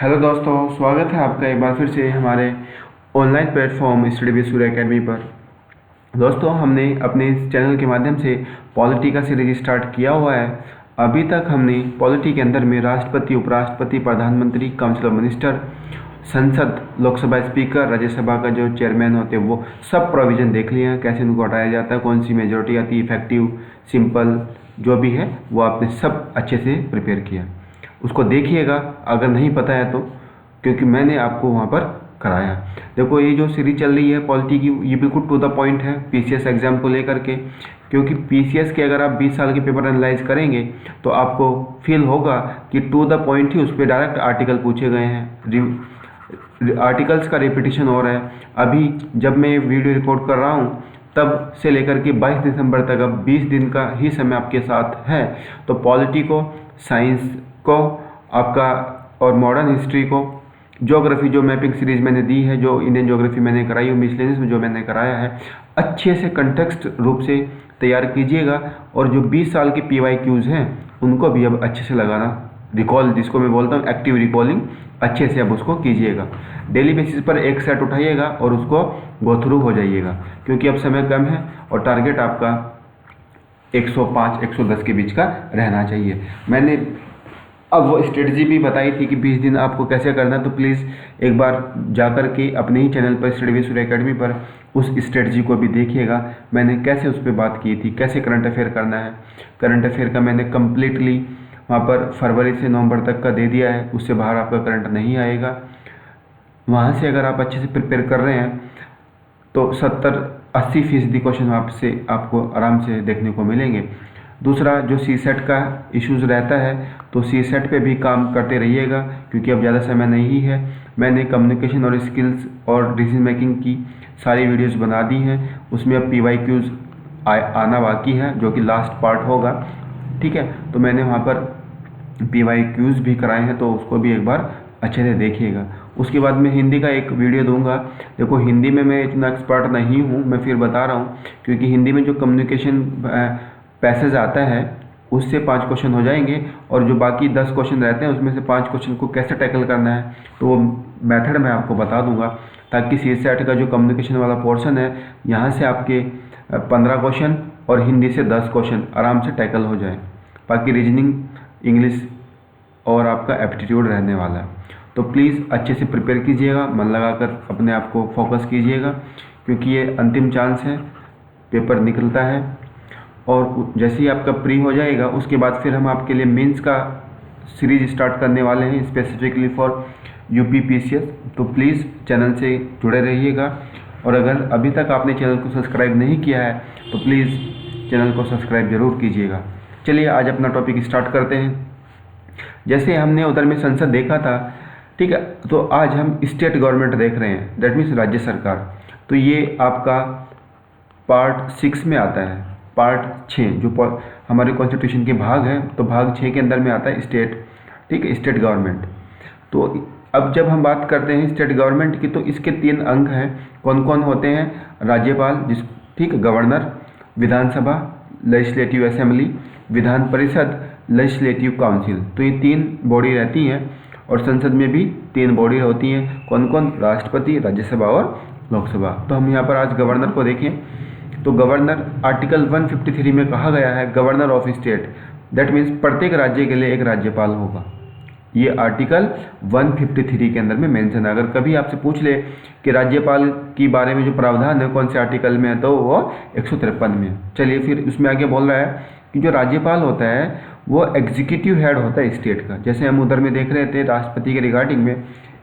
Hello दोस्तों, स्वागत है आपका एक बार फिर से हमारे online platform study with Surya academy पर। दोस्तों, हमने अपने इस चैनल के माध्यम से पॉलिटी का सीरीज स्टार्ट किया हुआ है। अभी तक हमने पॉलिटी के अंदर में राष्ट्रपति, उपराष्ट्रपति, प्रधानमंत्री, काउंसिल ऑफ मिनिस्टर, संसद, लोकसभा स्पीकर, राज्यसभा का जो चेयरमैन होते हैं वो सब प्रोविज़न देख लिए हैं, कैसे उनको हटाया जाता है, कौन सी मेजोरिटी आती है, इफेक्टिव, सिंपल, जो भी है वो आपने सब अच्छे से प्रिपेयर किया। उसको देखिएगा अगर नहीं पता है तो, क्योंकि मैंने आपको वहाँ पर कराया। देखो, ये जो सीरीज चल रही है पॉलिटी की, ये बिल्कुल टू द पॉइंट है पीसीएस एग्ज़ाम को लेकर के। क्योंकि पीसीएस के अगर आप 20 साल के पेपर एनालाइज करेंगे तो आपको फील होगा कि टू द पॉइंट ही उस पर डायरेक्ट आर्टिकल पूछे गए हैं, आर्टिकल्स का रिपीटिशन हो रहा है। अभी जब मैं वीडियो रिकॉर्ड कर रहा हूँ तब से लेकर के 22 दिसंबर तक, अब 20 दिन का ही समय आपके साथ है। तो पॉलिटी को, साइंस को, आपका और मॉडर्न हिस्ट्री को, ज्योग्राफी जो मैपिंग सीरीज मैंने दी है, जो इंडियन ज्योग्राफी मैंने कराई है, मिसलेनियस में जो मैंने कराया है, अच्छे से कंटेक्स्ट रूप से तैयार कीजिएगा। और जो 20 साल के PYQs हैं उनको भी अब अच्छे से लगाना, रिकॉल जिसको मैं बोलता हूँ एक्टिव रिकॉलिंग, अच्छे से अब उसको कीजिएगा। डेली बेसिस पर एक सेट उठाइएगा और उसको गो थ्रू हो जाइएगा, क्योंकि अब समय कम है और टारगेट आपका 105-110 के बीच का रहना चाहिए। मैंने अब वो स्ट्रेटजी भी बताई थी कि 20 दिन आपको कैसे करना है, तो प्लीज़ एक बार जाकर के अपने ही चैनल पर स्टडी विद सूर्य एकेडमी पर उस स्ट्रेटजी को भी देखिएगा। मैंने कैसे उस पर बात की थी, कैसे करंट अफेयर करना है। करंट अफेयर का मैंने कम्प्लीटली वहाँ पर फरवरी से नवंबर तक का दे दिया है, उससे बाहर आपका करंट नहीं आएगा। वहाँ से अगर आप अच्छे से प्रिपेयर कर रहे हैं तो 70-80% क्वेश्चन आपसे आपको आराम से देखने को मिलेंगे। दूसरा, जो CSET का इश्यूज़ रहता है तो CSET पे भी काम करते रहिएगा, क्योंकि अब ज़्यादा समय नहीं है। मैंने कम्युनिकेशन और स्किल्स और डिसीजन मेकिंग की सारी वीडियोस बना दी हैं, उसमें अब PYQs आना बाकी है, जो कि लास्ट पार्ट होगा। ठीक है, तो मैंने वहाँ पर PYQs भी कराए हैं, तो उसको भी एक बार अच्छे से देखिएगा। उसके बाद मैं हिंदी का एक वीडियो दूंगा। देखो, हिंदी में मैं इतना एक्सपर्ट नहीं हूँ, मैं फिर बता रहा हूँ, क्योंकि हिंदी में जो कम्युनिकेशन पैसेज आता है उससे 5 क्वेश्चन हो जाएंगे, और जो बाकी 10 क्वेश्चन रहते हैं उसमें से 5 क्वेश्चन को कैसे टैकल करना है तो वो मेथड मैं आपको बता दूंगा, ताकि CSET का जो कम्युनिकेशन वाला पोर्शन है यहाँ से आपके 15 क्वेश्चन और हिंदी से 10 क्वेश्चन आराम से टैकल हो जाए। बाकी रीजनिंग, इंग्लिश और आपका एप्टीट्यूड रहने वाला है। तो प्लीज़ अच्छे से प्रिपेयर कीजिएगा, मन लगाकर अपने आप को फोकस कीजिएगा, क्योंकि ये अंतिम चांस है, पेपर निकलता है। और जैसे ही आपका प्री हो जाएगा उसके बाद फिर हम आपके लिए मेंस का सीरीज स्टार्ट करने वाले हैं, स्पेसिफिकली फॉर UP PCS। तो प्लीज़ चैनल से जुड़े रहिएगा, और अगर अभी तक आपने चैनल को सब्सक्राइब नहीं किया है तो प्लीज़ चैनल को सब्सक्राइब जरूर कीजिएगा। चलिए आज अपना टॉपिक स्टार्ट करते हैं। जैसे हमने उधर में संसद देखा था, ठीक है, तो आज हम स्टेट गवर्नमेंट देख रहे हैं, दैट मीन्स राज्य सरकार। तो ये आपका पार्ट 6 में आता है। पार्ट 6 जो हमारे कॉन्स्टिट्यूशन के भाग है, तो भाग 6 के अंदर में आता है स्टेट, ठीक है, स्टेट गवर्नमेंट। तो अब जब हम बात करते हैं स्टेट गवर्नमेंट की, तो इसके 3 अंग हैं। कौन कौन होते हैं? राज्यपाल, ठीक, गवर्नर, विधानसभा, legislative assembly, Vidhan Parishad, legislative council. तो ये 3 बॉडी रहती हैं, और संसद में भी 3 बॉडी होती हैं। कौन कौन? राष्ट्रपति, राज्यसभा और लोकसभा। तो हम यहाँ पर आज गवर्नर को देखें। तो गवर्नर आर्टिकल 153 में कहा गया है, governor of state, that means प्रत्येक राज्य के लिए एक राज्यपाल होगा। ये आर्टिकल 153 के अंदर में मेंशन है। अगर कभी आपसे पूछ ले कि राज्यपाल के बारे में जो प्रावधान है कौन से आर्टिकल में है, तो वो 153 में है। चलिए फिर उसमें आगे बोल रहा है कि जो राज्यपाल होता है वो एग्जीक्यूटिव हेड होता है स्टेट का। जैसे हम उधर में देख रहे थे राष्ट्रपति के रिगार्डिंग में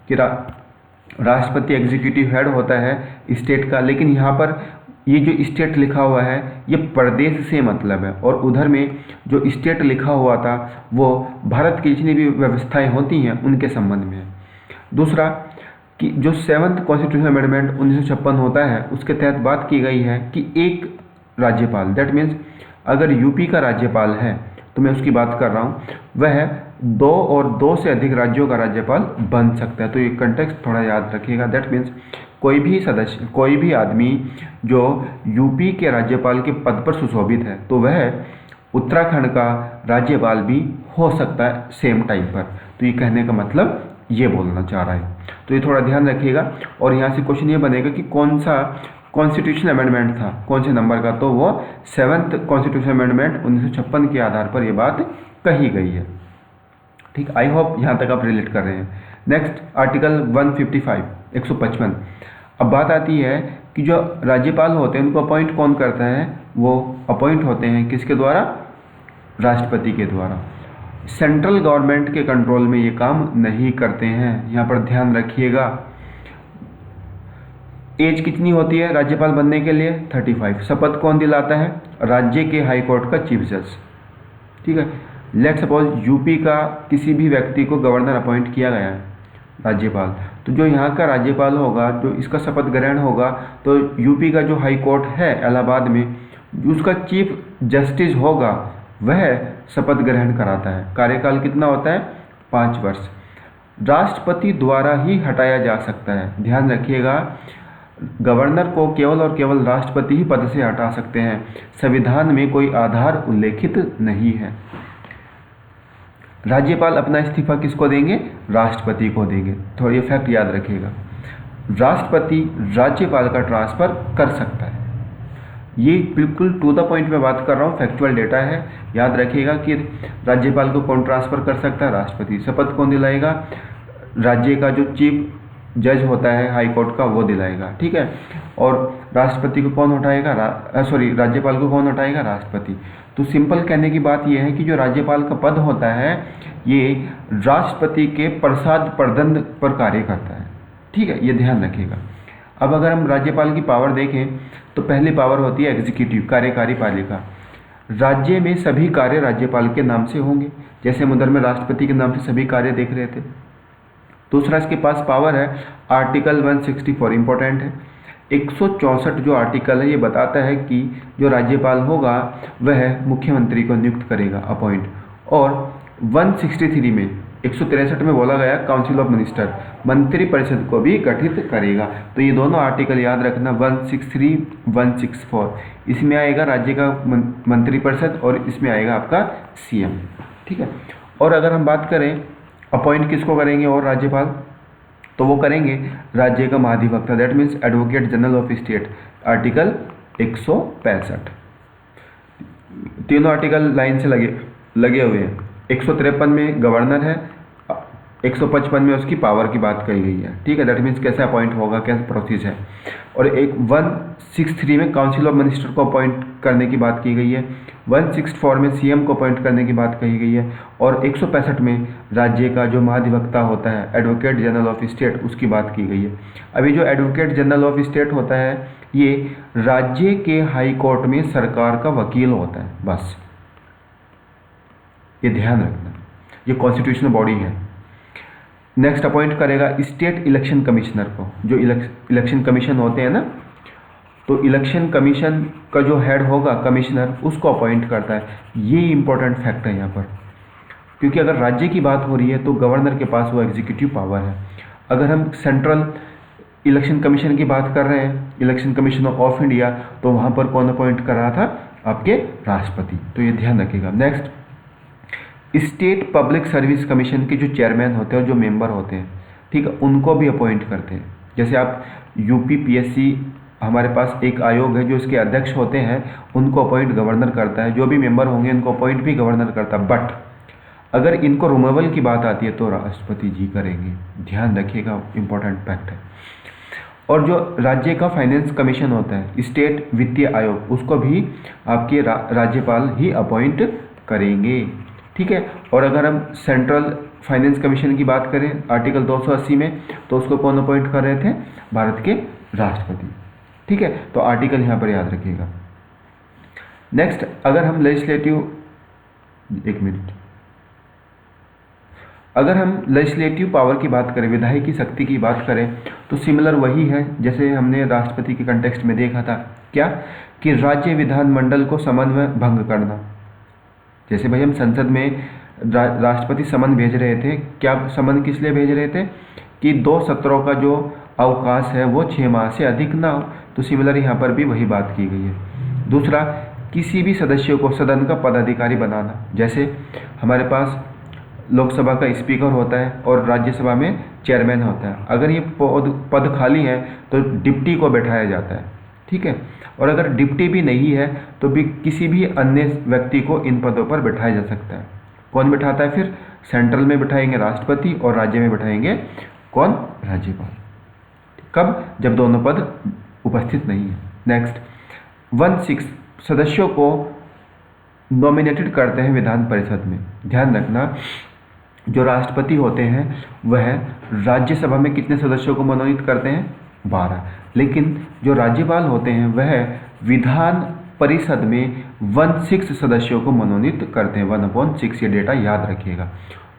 कि राष्ट्रपति एग्जीक्यूटिव हेड होता है स्टेट का, लेकिन यहाँ पर ये जो स्टेट लिखा हुआ है ये प्रदेश से मतलब है, और उधर में जो स्टेट लिखा हुआ था वो भारत की जितनी भी व्यवस्थाएं होती हैं उनके संबंध में है। दूसरा कि जो 7th कॉन्स्टिट्यूशन अमेंडमेंट 1956 होता है, उसके तहत बात की गई है कि एक राज्यपाल, दैट मीन्स अगर यूपी का राज्यपाल है, तो मैं उसकी बात कर रहा हूँ, वह 2 और 2 से अधिक राज्यों का राज्यपाल बन सकता है। तो ये कंटेक्स्ट थोड़ा याद रखिएगा। दैट मीन्स कोई भी सदस्य, कोई भी आदमी जो यूपी के राज्यपाल के पद पर सुशोभित है, तो वह उत्तराखंड का राज्यपाल भी हो सकता है सेम टाइम पर। तो ये कहने का मतलब ये बोलना चाह रहा है। तो ये थोड़ा ध्यान रखिएगा। और यहाँ से क्वेश्चन ये बनेगा कि कौन सा कॉन्स्टिट्यूशनल अमेंडमेंट था, कौन से नंबर का, तो वो 7th कॉन्स्टिट्यूशनल अमेंडमेंट 1956 के आधार पर ये बात कही गई है। ठीक, आई होप यहाँ तक आप रिलेट कर रहे हैं। Next article 155 155। अब बात आती है कि जो राज्यपाल होते हैं उनको अपॉइंट कौन करता है, वो अपॉइंट होते हैं किसके द्वारा, राष्ट्रपति के द्वारा। सेंट्रल गवर्नमेंट के कंट्रोल में ये काम नहीं करते हैं, यहाँ पर ध्यान रखिएगा। एज कितनी होती है राज्यपाल बनने के लिए, 35। शपथ कौन दिलाता है, राज्य के हाई कोर्ट का चीफ जज। ठीक है, लेट सपोज यूपी का किसी भी व्यक्ति को गवर्नर अपॉइंट किया गया है राज्यपाल, तो जो यहाँ का राज्यपाल होगा, जो इसका शपथ ग्रहण होगा, तो यूपी का जो हाई कोर्ट है इलाहाबाद में, उसका चीफ जस्टिस होगा, वह शपथ ग्रहण कराता है। कार्यकाल कितना होता है, 5 वर्ष। राष्ट्रपति द्वारा ही हटाया जा सकता है, ध्यान रखिएगा। गवर्नर को केवल और केवल राष्ट्रपति ही पद से हटा सकते हैं, संविधान में कोई आधार उल्लेखित नहीं है। राज्यपाल अपना इस्तीफा किसको देंगे, राष्ट्रपति को देंगे। थोड़ा ये फैक्ट याद रखिएगा, राष्ट्रपति राज्यपाल का ट्रांसफर कर सकता है। ये बिल्कुल टू द पॉइंट में बात कर रहा हूँ, फैक्चुअल डेटा है, याद रखिएगा कि राज्यपाल को कौन ट्रांसफर कर सकता है, राष्ट्रपति। शपथ कौन दिलाएगा, राज्य का जो चीफ जज होता है हाई कोर्ट का, वो दिलाएगा। ठीक है, और राष्ट्रपति को कौन हटाएगा, राज्यपाल को कौन हटाएगा, राष्ट्रपति। तो सिंपल कहने की बात यह है कि जो राज्यपाल का पद होता है ये राष्ट्रपति के प्रसाद प्रदंड पर कार्य करता है। ठीक है, ये ध्यान रखिएगा। अब अगर हम राज्यपाल की पावर देखें तो पहली पावर होती है एग्जीक्यूटिव, कार्यकारी पालिका। राज्य में सभी कार्य राज्यपाल के नाम से होंगे, जैसे हम उधर में राष्ट्रपति के नाम से सभी कार्य देख रहे थे। दूसरा इसके पास पावर है आर्टिकल 164, इंपॉर्टेंट है। 164 जो आर्टिकल है ये बताता है कि जो राज्यपाल होगा वह मुख्यमंत्री को नियुक्त करेगा, अपॉइंट। और 163 में 163 में बोला गया काउंसिल ऑफ मिनिस्टर, मंत्री परिषद को भी गठित करेगा। तो ये दोनों आर्टिकल याद रखना, 163 164, इसमें आएगा राज्य का मंत्री परिषद और इसमें आएगा आपका सीएम। ठीक है, और अगर हम बात करें अपॉइंट किसको करेंगे और राज्यपाल, तो वो करेंगे राज्य का महाधिवक्ता, that means advocate general of state, article 165। तीनों आर्टिकल लाइन से लगे हुए हैं। 153 में गवर्नर है, 155 में उसकी पावर की बात कही गई है। ठीक है, दैट मीन्स कैसे अपॉइंट होगा, कैसे प्रोसेस है। और एक 163 में काउंसिल ऑफ मिनिस्टर को अपॉइंट करने की बात की गई है, 164 में सीएम को अपॉइंट करने की बात कही गई है, और 165 में राज्य का जो महाधिवक्ता होता है एडवोकेट जनरल ऑफ स्टेट, उसकी बात की गई है। अभी जो एडवोकेट जनरल ऑफ स्टेट होता है ये राज्य के हाई कोर्ट में सरकार का वकील होता है, बस ये ध्यान रखना, ये कॉन्स्टिट्यूशनल बॉडी है। नेक्स्ट अपॉइंट करेगा स्टेट इलेक्शन कमिश्नर को, जो इलेक्शन कमीशन होते हैं ना, तो इलेक्शन कमीशन का जो हेड होगा कमिश्नर, उसको अपॉइंट करता है। ये इंपॉर्टेंट फैक्ट है यहाँ पर, क्योंकि अगर राज्य की बात हो रही है तो गवर्नर के पास वो एग्जीक्यूटिव पावर है। अगर हम सेंट्रल इलेक्शन कमीशन की बात कर रहे हैं, इलेक्शन कमीशन ऑफ इंडिया, तो वहाँ पर कौन अपॉइंट कर रहा था, आपके राष्ट्रपति। तो ये ध्यान रखिएगा। Next state public service commission के जो चेयरमैन होते हैं और जो मेंबर होते हैं, ठीक है, उनको भी अपॉइंट करते हैं। जैसे आप यूपीपीएससी, हमारे पास एक आयोग है जो इसके अध्यक्ष होते हैं, उनको अपॉइंट गवर्नर करता है, जो भी मेंबर होंगे उनको अपॉइंट भी गवर्नर करता है। बट अगर इनको रिमूवल की बात आती है तो राष्ट्रपति जी करेंगे, ध्यान रखिएगा, इंपॉर्टेंट फैक्ट है। और जो राज्य का फाइनेंस कमीशन होता है, स्टेट वित्तीय आयोग, उसको भी आपके राज्यपाल ही अपॉइंट करेंगे। ठीक है, और अगर हम सेंट्रल फाइनेंस कमीशन की बात करें आर्टिकल 280 में, तो उसको कौन अपॉइंट कर रहे थे, भारत के राष्ट्रपति। ठीक है, तो आर्टिकल यहाँ पर याद रखिएगा। नेक्स्ट अगर हम लेजिस्लेटिव पावर की बात करें, विधायी शक्ति की बात करें, तो सिमिलर वही है जैसे हमने राष्ट्रपति के कंटेक्स्ट में देखा था, क्या कि राज्य विधानमंडल को समन्वय भंग करना। जैसे भाई हम संसद में राष्ट्रपति समन भेज रहे थे, क्या समन किस लिए भेज रहे थे, कि 2 सत्रों का जो अवकाश है वो 6 माह से अधिक ना हो। तो सिमिलर यहाँ पर भी वही बात की गई है। दूसरा, किसी भी सदस्य को सदन का पदाधिकारी बनाना। जैसे हमारे पास लोकसभा का स्पीकर होता है और राज्यसभा में चेयरमैन होता है। अगर ये पद खाली है तो डिप्टी को बैठाया जाता है, ठीक है। और अगर डिप्टी भी नहीं है तो भी किसी भी अन्य व्यक्ति को इन पदों पर बैठाया जा सकता है। कौन बैठाता है फिर? सेंट्रल में बैठाएंगे राष्ट्रपति और राज्य में बैठाएंगे कौन? राज्यपाल। कब? जब दोनों पद उपस्थित नहीं है। नेक्स्ट, 1/6 सदस्यों को नॉमिनेटेड करते हैं विधान परिषद में। ध्यान रखना, जो राष्ट्रपति होते हैं वह राज्यसभा में कितने सदस्यों को मनोनीत करते हैं? 12। लेकिन जो राज्यपाल होते हैं वह विधान परिषद में 1/6 सदस्यों को मनोनीत करते हैं। 1/6, ये डेटा याद रखिएगा।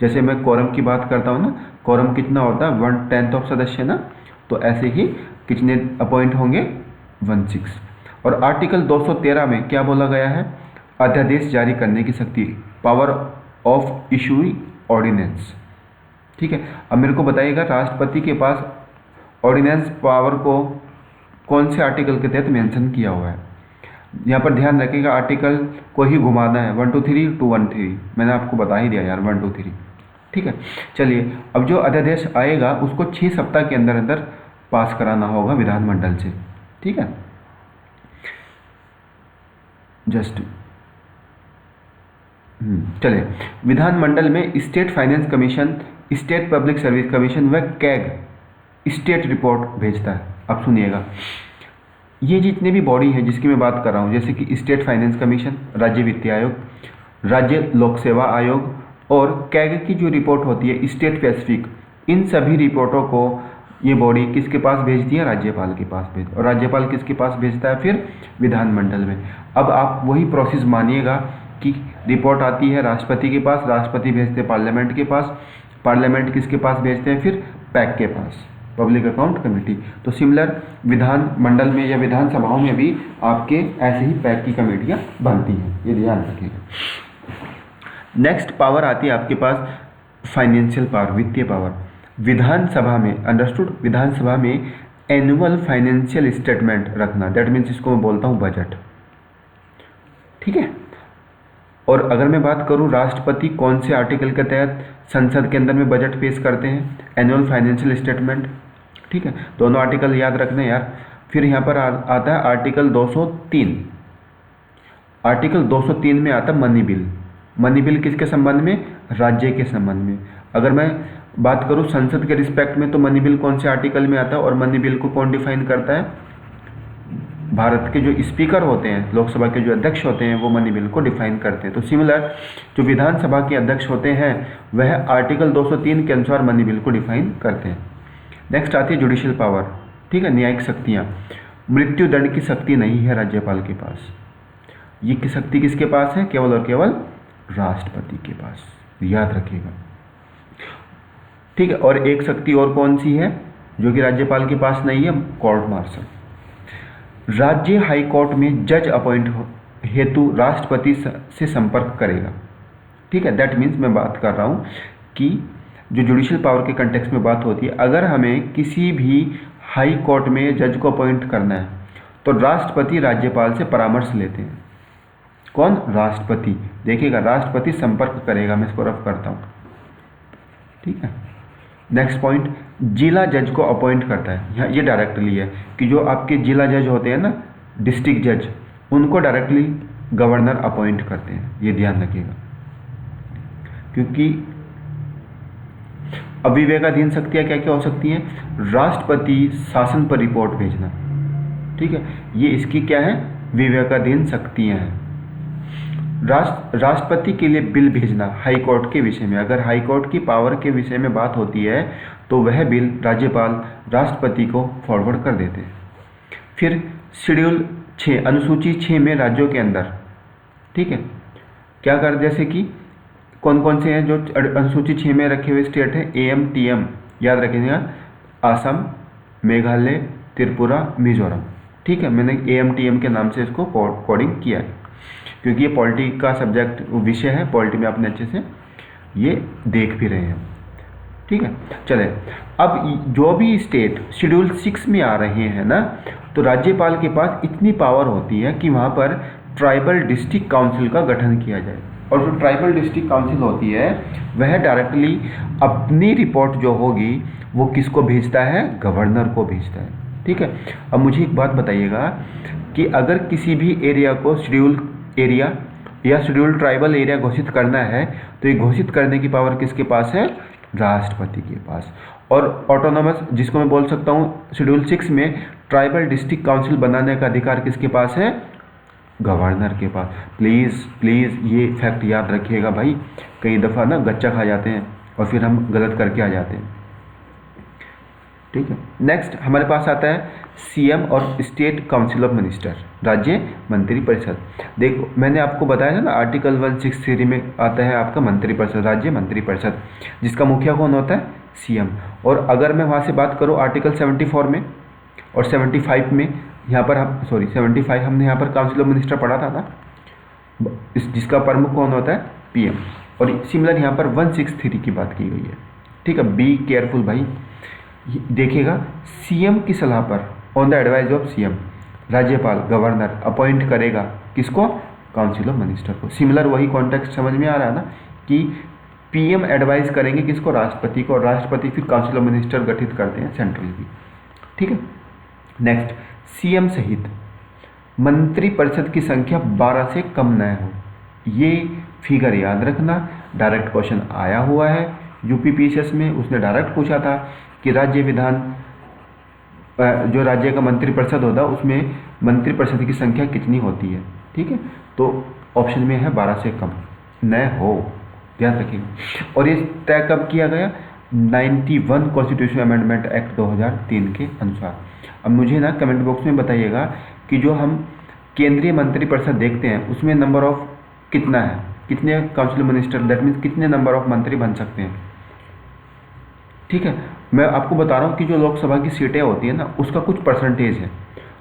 जैसे मैं कोरम की बात करता हूँ ना, कोरम कितना होता है? 1/10 ऑफ सदस्य ना, तो ऐसे ही कितने अपॉइंट होंगे? 1/6। और आर्टिकल 213 में क्या बोला गया है? अध्यादेश जारी करने की शक्ति, पावर ऑफ इशूइंग ऑर्डिनेंस, ठीक है। अब मेरे को बताइएगा राष्ट्रपति के पास ऑर्डिनेंस पावर को कौन से आर्टिकल के तहत मेंशन किया हुआ है? यहाँ पर ध्यान रखिएगा, आर्टिकल को ही घुमाना है, 123 to 113। मैंने आपको बता ही दिया यार, 123, ठीक है। चलिए, अब जो अध्यादेश आएगा उसको 6 सप्ताह के अंदर अंदर पास कराना होगा विधानमंडल से, ठीक है। जस्ट चलिए, विधानमंडल में state finance commission, state public service commission व कैग स्टेट रिपोर्ट भेजता है। अब सुनिएगा, ये जितने भी बॉडी हैं जिसकी मैं बात कर रहा हूँ, जैसे कि स्टेट फाइनेंस कमीशन, राज्य वित्तीय आयोग, राज्य लोक सेवा आयोग और कैग की जो रिपोर्ट होती है स्टेट स्पेसिफिक, इन सभी रिपोर्टों को ये बॉडी किसके पास भेजती है? राज्यपाल के पास भेज, और राज्यपाल किसके पास भेजता है? फिर विधानमंडल में। अब आप वही प्रोसेस मानिएगा कि रिपोर्ट आती है राष्ट्रपति के पास, राष्ट्रपति भेजते हैं पार्लियामेंट के पास, पार्लियामेंट किसके पास भेजते हैं? फिर पैक के पास, पब्लिक अकाउंट कमेटी। तो सिमिलर विधानमंडल में या विधानसभाओं में भी आपके ऐसे ही पैक की कमेटियाँ बनती हैं, ये ध्यान रखिएगा। नेक्स्ट पावर आती है आपके पास फाइनेंशियल पावर, वित्तीय पावर। विधानसभा में, अंडरस्टूड, विधानसभा में एनुअल फाइनेंशियल स्टेटमेंट रखना, दैट मीन्स इसको मैं बोलता हूँ बजट, ठीक है। और अगर मैं बात करूं राष्ट्रपति कौन से आर्टिकल के तहत संसद के अंदर में बजट पेश करते हैं? एनुअल फाइनेंशियल स्टेटमेंट, ठीक है। दोनों आर्टिकल याद रखना यार। फिर यहाँ पर आता है आर्टिकल 203। आर्टिकल 203 में आता मनी बिल। मनी बिल किसके संबंध में? राज्य के संबंध में। अगर मैं बात करूं संसद के रिस्पेक्ट में तो मनी बिल कौन से आर्टिकल में आता है और मनी बिल को कौन डिफाइन करता है? भारत के जो स्पीकर होते हैं, लोकसभा के जो अध्यक्ष होते हैं, वो मनी बिल को डिफाइन करते हैं। तो सिमिलर जो विधानसभा के अध्यक्ष होते हैं वह आर्टिकल 203 के अनुसार मनी बिल को डिफाइन करते हैं। नेक्स्ट आती है जुडिशियल पावर, ठीक है, न्यायिक शक्तियाँ। मृत्यु दंड की शक्ति नहीं है राज्यपाल के पास, ये की शक्ति किसके पास है? केवल और केवल राष्ट्रपति के पास, याद रखिएगा, ठीक है। और एक शक्ति और कौन सी है जो कि राज्यपाल के पास नहीं है? Court martial. राज्य हाई कोर्ट में जज अपॉइंट हेतु राष्ट्रपति से संपर्क करेगा, ठीक है। दैट मीन्स मैं बात कर रहा हूँ कि जो जुडिशियल पावर के कंटेक्स्ट में बात होती है, अगर हमें किसी भी हाई कोर्ट में जज को अपॉइंट करना है तो राष्ट्रपति राज्यपाल से परामर्श लेते हैं। कौन? राष्ट्रपति। देखिएगा, राष्ट्रपति संपर्क करेगा, मैं इसको रफ करता हूँ, ठीक है। नेक्स्ट पॉइंट, जिला जज को अपॉइंट करता है। यहाँ ये डायरेक्टली है कि जो आपके जिला जज होते हैं ना, डिस्ट्रिक्ट जज, उनको डायरेक्टली गवर्नर अपॉइंट करते हैं, ये ध्यान रखिएगा। क्योंकि अब विवेकाधीन शक्तियाँ क्या क्या हो सकती हैं? राष्ट्रपति शासन पर रिपोर्ट भेजना, ठीक है, ये इसकी क्या है? विवेकाधीन शक्तियाँ हैं। राष्ट्रपति के लिए बिल भेजना हाई कोर्ट के विषय में, अगर हाई कोर्ट की पावर के विषय में बात होती है तो वह बिल राज्यपाल राष्ट्रपति को फॉरवर्ड कर देते हैं। फिर शेड्यूल 6, अनुसूची 6 में राज्यों के अंदर, ठीक है, क्या कर, जैसे कि कौन कौन से हैं जो अनुसूची 6 में रखे हुए स्टेट हैं? AM TM, याद रखिएगा, असम, मेघालय, त्रिपुरा, मिजोरम, ठीक है। मैंने AM TM के नाम से इसको कोडिंग किया है क्योंकि ये पॉलिटी का सब्जेक्ट विषय है, पॉलिटी में आपने अच्छे से ये देख भी रहे हैं, ठीक है। चले, अब जो भी स्टेट शेड्यूल 6 में आ रहे हैं ना, तो राज्यपाल के पास इतनी पावर होती है कि वहाँ पर ट्राइबल डिस्ट्रिक्ट काउंसिल का गठन किया जाए। और जो ट्राइबल डिस्ट्रिक्ट काउंसिल होती है वह डायरेक्टली अपनी रिपोर्ट जो होगी वो किसको भेजता है, गवर्नर को भेजता है। ठीक है, अब मुझे एक बात बताइएगा कि अगर किसी भी एरिया को शेड्यूल एरिया या शेड्यूल ट्राइबल एरिया घोषित करना है तो ये घोषित करने की पावर किसके पास है, राष्ट्रपति के पास। और ऑटोनोमस जिसको मैं बोल सकता हूँ शेड्यूल 6 में ट्राइबल डिस्ट्रिक्ट काउंसिल बनाने का अधिकार किसके पास है, गवर्नर के पास। प्लीज़ प्लीज़ ये फैक्ट याद रखिएगा भाई, कई दफ़ा ना गच्चा खा जाते हैं और फिर हम गलत करके आ जाते हैं। ठीक है, नेक्स्ट हमारे पास आता है सीएम और स्टेट काउंसिल ऑफ मिनिस्टर, राज्य मंत्रिपरिषद। देखो मैंने आपको बताया था ना आर्टिकल 163 में आता है आपका मंत्रिपरिषद, राज्य मंत्रिपरिषद, जिसका मुखिया कौन होता है, सीएम। और अगर मैं वहाँ से बात करूँ आर्टिकल 74 में और 75 में, यहाँ पर हम 75 हमने यहाँ पर काउंसिल ऑफ मिनिस्टर पढ़ा था ना, जिसका प्रमुख कौन होता है, पीएम। और सिमिलर यहाँ पर 163 की बात की गई है। ठीक है, बी केयरफुल भाई, देखिएगा सीएम की सलाह पर, on the advice of CM, राज्यपाल गवर्नर अपॉइंट करेगा किसको, काउंसिल ऑफ मिनिस्टर को। सिमिलर वही कॉन्टेक्स्ट समझ में आ रहा है ना कि पीएम एडवाइस करेंगे किसको, राष्ट्रपति को, और राष्ट्रपति फिर काउंसिल ऑफ मिनिस्टर गठित करते हैं सेंट्रल भी। ठीक है, नेक्स्ट सीएम सहित मंत्रिपरिषद की संख्या 12 से कम न हो, ये फिगर याद रखना, डायरेक्ट क्वेश्चन आया हुआ है यूपीपीसीएस में, उसने डायरेक्ट पूछा था कि राज्य विधान जो राज्य का मंत्रिपरिषद होता है उसमें मंत्रिपरिषद की संख्या कितनी होती है। ठीक है, तो ऑप्शन में है 12 से कम न हो, ध्यान रखिएगा। और ये तय कब किया गया, 91 कॉन्स्टिट्यूशन अमेंडमेंट एक्ट 2003 के अनुसार। अब मुझे ना कमेंट बॉक्स में बताइएगा कि जो हम केंद्रीय मंत्रिपरिषद देखते हैं उसमें नंबर ऑफ कितना है, कितने काउंसिल मिनिस्टर, दैट मीन्स कितने नंबर ऑफ मंत्री बन सकते हैं। ठीक है, मैं आपको बता रहा हूँ कि जो लोकसभा की सीटें होती है ना उसका कुछ परसेंटेज है,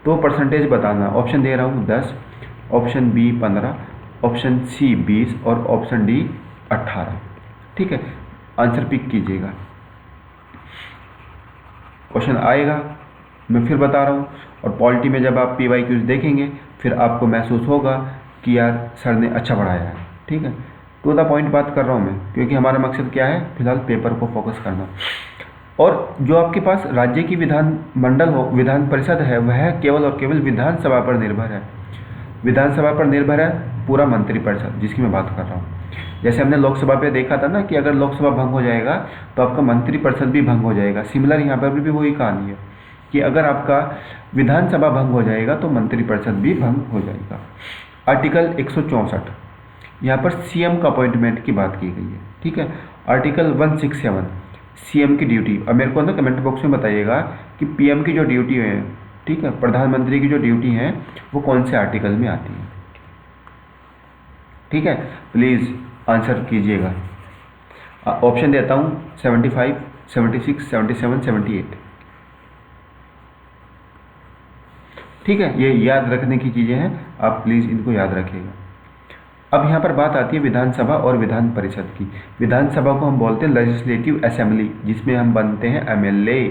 तो परसेंटेज बताना। ऑप्शन दे रहा हूँ 10, ऑप्शन बी 15, ऑप्शन सी 20 और ऑप्शन डी 18। ठीक है, आंसर पिक कीजिएगा, क्वेश्चन आएगा, मैं फिर बता रहा हूँ। और पॉलिटी में जब आप PYQs देखेंगे फिर आपको महसूस होगा कि यार सर ने अच्छा पढ़ाया है। ठीक है, टू द पॉइंट बात कर रहा हूँ मैं, क्योंकि हमारा मकसद क्या है, फिलहाल पेपर को फोकस करना। और जो आपके पास राज्य की विधान मंडल हो, विधान परिषद है, वह केवल और केवल विधानसभा पर निर्भर है, विधानसभा पर निर्भर है पूरा मंत्रिपरिषद जिसकी मैं बात कर रहा हूँ। जैसे हमने लोकसभा पे देखा था ना कि अगर लोकसभा भंग हो जाएगा तो आपका मंत्रिपरिषद भी भंग हो जाएगा। सिमिलर यहाँ पर भी वही कहानी है कि अगर आपका विधानसभा भंग हो जाएगा तो मंत्रिपरिषद भी भंग हो जाएगा। आर्टिकल 164 यहाँ पर सीएम का अपॉइंटमेंट की बात की गई है। ठीक है, आर्टिकल 167 सीएम की ड्यूटी। अब मेरे को ना कमेंट बॉक्स में बताइएगा कि पीएम की जो ड्यूटी है, ठीक है, प्रधानमंत्री की जो ड्यूटी है वो कौन से आर्टिकल में आती है। ठीक है, प्लीज़ आंसर कीजिएगा। ऑप्शन देता हूँ 75, 76, 77, 78। ठीक है, ये याद रखने की चीज़ें हैं, आप प्लीज़ इनको याद रखिएगा। अब यहाँ पर बात आती है विधानसभा और विधान परिषद की। विधानसभा को हम बोलते हैं लेजिस्लेटिव असेंबली, जिसमें हम बनते हैं MLA,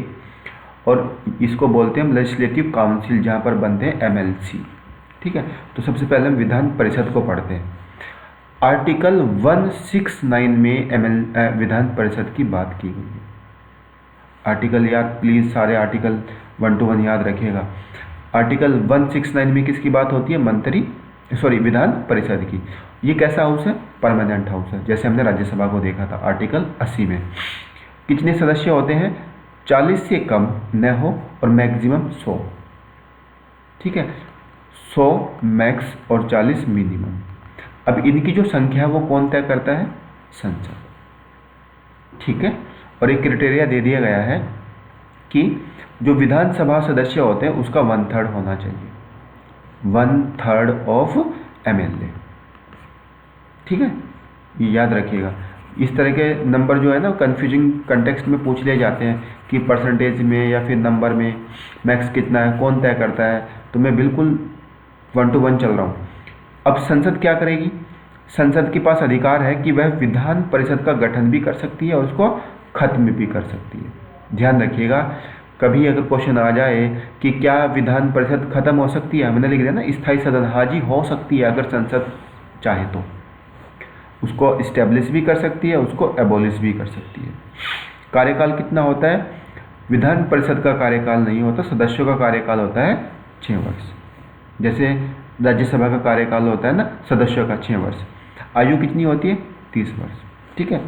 और इसको बोलते हैं हम लेजिस्लेटिव काउंसिल, जहाँ पर बनते हैं MLC। ठीक है, तो सबसे पहले हम विधान परिषद को पढ़ते हैं। आर्टिकल 169 में विधान परिषद की बात की गई है। आर्टिकल याद, प्लीज़ सारे आर्टिकल 1 to 1 याद रखिएगा। आर्टिकल 169 में किसकी बात होती है, विधान परिषद की। ये कैसा हाउस है, परमानेंट हाउस है, जैसे हमने राज्यसभा को देखा था आर्टिकल 80 में। कितने सदस्य होते हैं, 40 से कम न हो और मैक्सिमम 100। ठीक है, 100 मैक्स और 40 मिनिमम। अब इनकी जो संख्या है वो कौन तय करता है, संसद। ठीक है, और एक क्राइटेरिया दे दिया गया है कि जो विधानसभा सदस्य होते हैं उसका 1/3 होना चाहिए, 1/3 ऑफ MLA। ठीक है, ये याद रखिएगा। इस तरह के नंबर जो है ना कंफ्यूजिंग कंटेक्स्ट में पूछ लिए जाते हैं कि परसेंटेज में या फिर नंबर में मैक्स कितना है, कौन तय करता है। तो मैं बिल्कुल 1 to 1 चल रहा हूँ। अब संसद क्या करेगी, संसद के पास अधिकार है कि वह विधान परिषद का गठन भी कर सकती है और उसको खत्म भी कर सकती है। ध्यान रखिएगा, कभी अगर क्वेश्चन आ जाए कि क्या विधान परिषद खत्म हो सकती है, मैंने लिख दिया ना स्थायी सदन, हाँ जी हो सकती है अगर संसद चाहे तो। उसको इस्टेब्लिश भी कर सकती है, उसको एबॉलिश भी कर सकती है। कार्यकाल कितना होता है? विधान परिषद का कार्यकाल नहीं होता, सदस्यों का कार्यकाल होता है 6 वर्ष। जैसे राज्यसभा का कार्यकाल होता है ना सदस्यों का 6 वर्ष। आयु कितनी होती है? 30 वर्ष। ठीक है।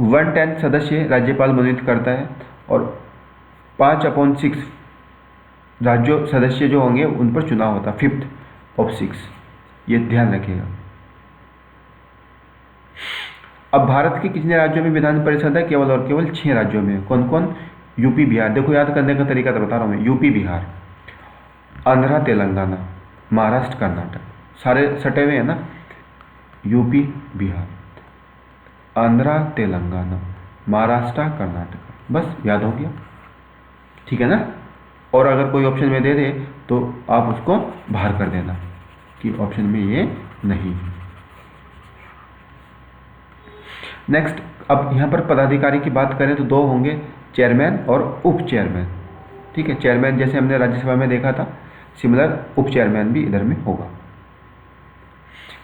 1/10 सदस्य राज्यपाल मनोनीत करता है और 5/6 राज्यों सदस्य जो होंगे उन पर चुनाव होता है, 5/6। ये ध्यान रखिएगा। अब भारत के कितने राज्यों में विधान परिषद है? केवल और केवल 6 राज्यों में। कौन कौन? यूपी बिहार। देखो याद करने का तरीका तो बता रहा हूँ मैं। यूपी बिहार, आंध्रा तेलंगाना, महाराष्ट्र कर्नाटक, सारे सटे हुए हैं ना। यूपी बिहार, आंध्रा तेलंगाना, महाराष्ट्र कर्नाटक, बस याद हो गया। ठीक है ना। और अगर कोई ऑप्शन में दे दे तो आप उसको बाहर कर देना कि ऑप्शन में ये नहीं। नेक्स्ट, अब यहाँ पर पदाधिकारी की बात करें तो 2 होंगे, चेयरमैन और उप चेयरमैन। ठीक है। चेयरमैन जैसे हमने राज्यसभा में देखा था, सिमिलर उप चेयरमैन भी इधर में होगा।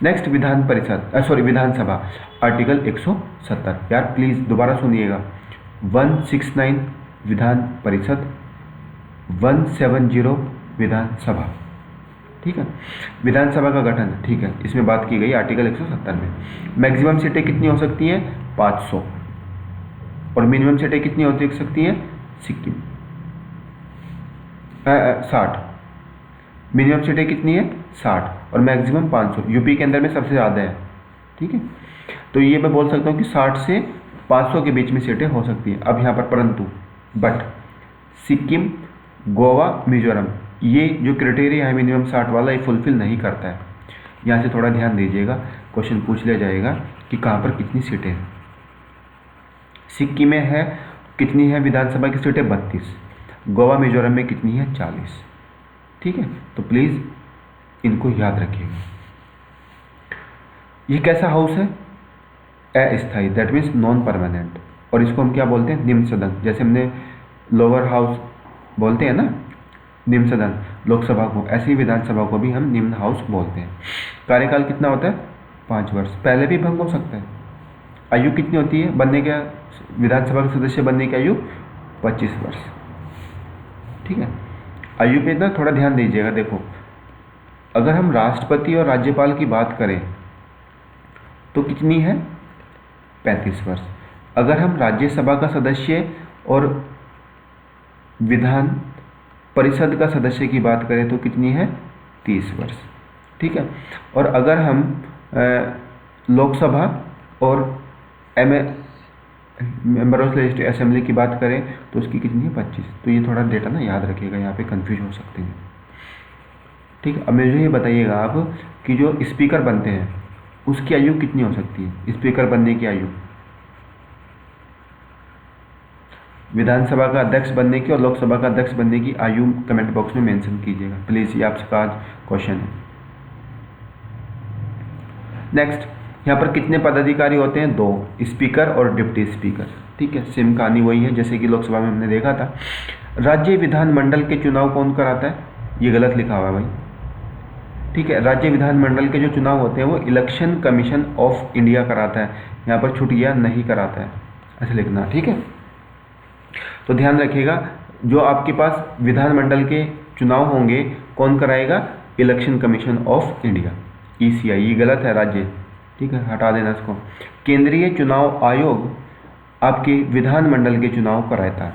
नेक्स्ट, विधान परिषद विधानसभा, आर्टिकल 170। यार प्लीज दोबारा सुनिएगा। 169 विधान परिषद, 170 विधानसभा। ठीक है। विधानसभा का गठन, ठीक है, इसमें बात की गई आर्टिकल 170 में। मैक्सिमम सीटें कितनी हो सकती हैं? 500। और मिनिमम सीटें कितनी हो सकती हैं? 60। मिनिमम सीटें कितनी है? 60 और मैक्सिमम 500। यूपी के अंदर में सबसे ज़्यादा है। ठीक है। तो ये मैं बोल सकता हूँ कि 60 से 500 के बीच में सीटें हो सकती हैं। अब यहाँ पर परंतु बट सिक्किम, गोवा, मिजोरम, ये जो क्राइटेरिया है मिनिमम 60 वाला, ये फुलफिल नहीं करता है। यहाँ से थोड़ा ध्यान दीजिएगा, क्वेश्चन पूछ लिया जाएगा कि कहाँ पर कितनी सीटें हैं। सिक्किम में है कितनी है विधानसभा की सीटें? 32। गोवा मिजोरम में कितनी है? 40। ठीक है। तो प्लीज़ इनको याद रखिएगा। ये कैसा हाउस है? अस्थायी, दैट मीन्स नॉन परमानेंट। और इसको हम क्या बोलते हैं? निम्न सदन। जैसे हमने लोअर हाउस बोलते हैं ना, निम्न सदन लोकसभा को, ऐसे ही विधानसभा को भी हम निम्न हाउस बोलते हैं। कार्यकाल कितना होता है? 5 वर्ष। पहले भी भंग हो सकता है। आयु कितनी होती है बनने का? विधानसभा के सदस्य बनने की आयु 25 वर्ष। ठीक है। आयु पे ना थोड़ा ध्यान दीजिएगा। देखो, अगर हम राष्ट्रपति और राज्यपाल की बात करें तो कितनी है? 35 वर्ष। अगर हम राज्यसभा का सदस्य और विधान परिषद का सदस्य की बात करें तो कितनी है? 30 वर्ष। ठीक है। और अगर हम लोकसभा और मेंबर ऑफ लेजिस्लेटिव असेंबली की बात करें तो उसकी कितनी है? 25। तो ये थोड़ा डेटा ना याद रखिएगा, यहाँ पे कंफ्यूज हो सकते हैं। ठीक है। अब मुझे ये बताइएगा आप कि जो स्पीकर बनते हैं उसकी आयु कितनी हो सकती है? स्पीकर बनने की आयु, विधानसभा का अध्यक्ष बनने की और लोकसभा का अध्यक्ष बनने की आयु कमेंट बॉक्स में मेंशन कीजिएगा प्लीज़, ये आपसे आज क्वेश्चन है। नेक्स्ट, यहाँ पर कितने पदाधिकारी होते हैं? 2, स्पीकर और डिप्टी स्पीकर। ठीक है। सेम कहानी वही है जैसे कि लोकसभा में हमने देखा था। राज्य विधानमंडल के चुनाव कौन कराता है? ये गलत लिखा हुआ है भाई। ठीक है। राज्य विधानमंडल के जो चुनाव होते हैं वो इलेक्शन कमीशन ऑफ इंडिया कराता है, यहाँ पर छुट्टियाँ नहीं कराता है, ऐसे लिखना। ठीक है। तो ध्यान रखिएगा, जो आपके पास विधानमंडल के चुनाव होंगे कौन कराएगा? Election commission of India, ECI। ये गलत है राज्य। ठीक है, हटा देना इसको। केंद्रीय चुनाव आयोग आपके विधानमंडल के चुनाव कराता है।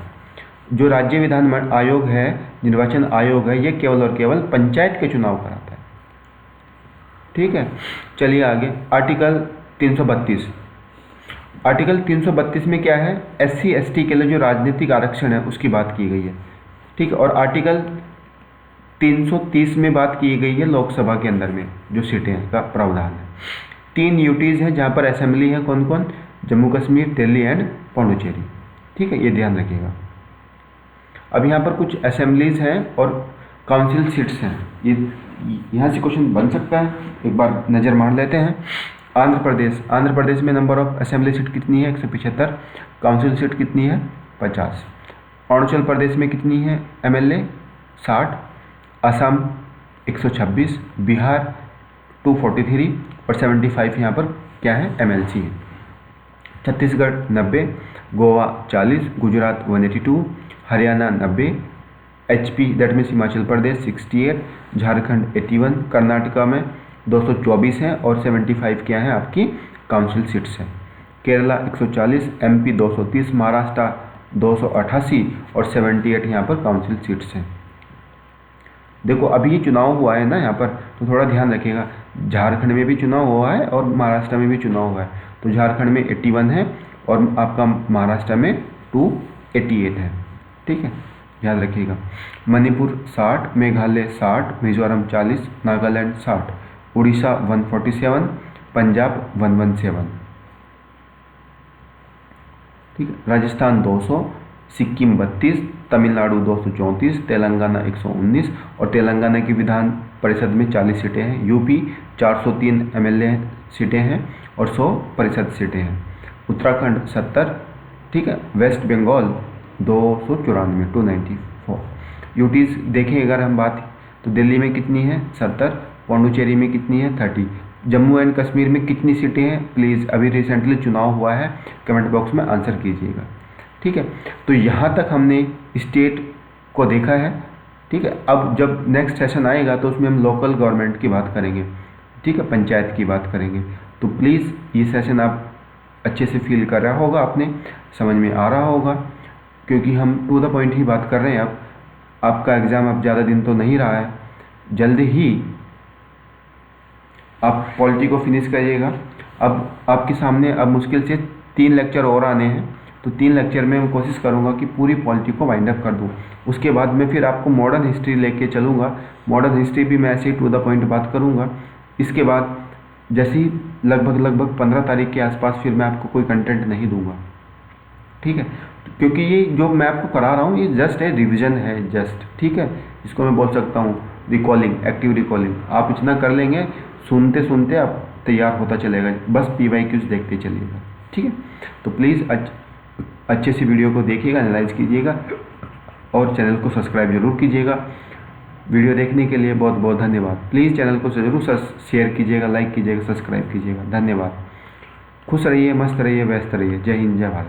जो राज्य विधान आयोग है, निर्वाचन आयोग है, ये केवल और केवल पंचायत के चुनाव कराता है। ठीक है। चलिए आगे, आर्टिकल 332। आर्टिकल 332 में क्या है? SC ST के लिए जो राजनीतिक आरक्षण है उसकी बात की गई है। ठीक है। और आर्टिकल 330 में बात की गई है लोकसभा के अंदर में जो सीटें का प्रावधान है। 3 यूटीज़ हैं जहाँ पर असेंबली है, कौन कौन? जम्मू कश्मीर, दिल्ली एंड पौंडुचेरी। ठीक है, ये ध्यान रखिएगा। अब यहाँ पर कुछ असेंबलीज हैं और काउंसिल सीट्स हैं, ये यहाँ से क्वेश्चन बन सकता है, एक बार नज़र मार लेते हैं। आंध्र प्रदेश में नंबर ऑफ असेंबली सीट कितनी है? 175। काउंसिल सीट कितनी है? 50। अरुणाचल प्रदेश में कितनी है MLA? 60। असम 126। बिहार 243 और 75 यहाँ पर क्या है, MLC है। Chhattisgarh 90, Goa 40, Gujarat 182, Haryana 90, HP that means Himachal Pradesh 68, Jharkhand 81, Karnataka में 224 हैं और 75 क्या है आपकी काउंसिल सीट्स हैं। केरला 140, MP 230, महाराष्ट्र 288 और 78 यहाँ पर काउंसिल सीट्स हैं। देखो अभी ये चुनाव हुआ है ना यहाँ पर, तो थोड़ा ध्यान रखिएगा, झारखंड में भी चुनाव हुआ है और महाराष्ट्र में भी चुनाव हुआ है। तो झारखंड में 81 है और आपका महाराष्ट्र में 288 है, ठीक है, याद रखिएगा। मणिपुर 60, मेघालय 60, मिजोरम 40, नागालैंड 60, उड़ीसा 147, पंजाब 117, ठीक है, राजस्थान 200, सिक्किम 32, तमिलनाडु 234, तेलंगाना 119 और तेलंगाना की विधान परिषद में 40 सीटें हैं। यूपी 403 MLA सीटें हैं और 100 परिषद सीटें हैं। उत्तराखंड 70, ठीक है, वेस्ट बंगाल 294 यूटीज देखें अगर हम बात, तो दिल्ली में कितनी है 70, पौंडुचेरी में कितनी है 30, जम्मू एंड कश्मीर में कितनी सीटें हैं, प्लीज़ अभी रिसेंटली चुनाव हुआ है, कमेंट बॉक्स में आंसर कीजिएगा, ठीक है। तो यहाँ तक हमने स्टेट को देखा है, ठीक है। अब जब नेक्स्ट सेशन आएगा तो उसमें हम लोकल गवर्नमेंट की बात करेंगे, ठीक है, पंचायत की बात करेंगे। तो प्लीज़ ये सेशन आप अच्छे से फील कर रहा होगा, आपने समझ में आ रहा होगा, क्योंकि हम टू द पॉइंट ही बात कर रहे हैं। अब आपका एग्ज़ाम अब ज़्यादा दिन तो नहीं रहा है, जल्द ही आप पॉलिटी को फिनिश करिएगा। अब आपके सामने अब मुश्किल से 3 लेक्चर और आने हैं, तो 3 लेक्चर में मैं कोशिश करूंगा कि पूरी पॉलिटी को वाइंड अप कर दूं। उसके बाद मैं फिर आपको मॉडर्न हिस्ट्री लेके चलूँगा, मॉडर्न हिस्ट्री भी मैं ऐसे ही टू द पॉइंट बात करूँगा। इसके बाद जैसे ही लगभग 15 तारीख के आसपास फिर मैं आपको कोई कंटेंट नहीं दूंगा, ठीक है, क्योंकि ये जो मैं आपको करा रहा हूँ ये जस्ट है रिवीजन है, जस्ट, ठीक है। इसको मैं बोल सकता हूँ रिकॉलिंग, एक्टिव रिकॉलिंग। आप इतना कर लेंगे, सुनते सुनते आप तैयार होता चलेगा, बस PYQs देखते चलिएगा, ठीक है। तो प्लीज़ अच्छे से वीडियो को देखिएगा, एनालाइज कीजिएगा और चैनल को सब्सक्राइब जरूर कीजिएगा। वीडियो देखने के लिए बहुत बहुत धन्यवाद। प्लीज़ चैनल को ज़रूर शेयर कीजिएगा, लाइक कीजिएगा, सब्सक्राइब कीजिएगा। धन्यवाद। खुश रहिए, मस्त रहिए, व्यस्त रहिए। जय हिंद, जय भारत।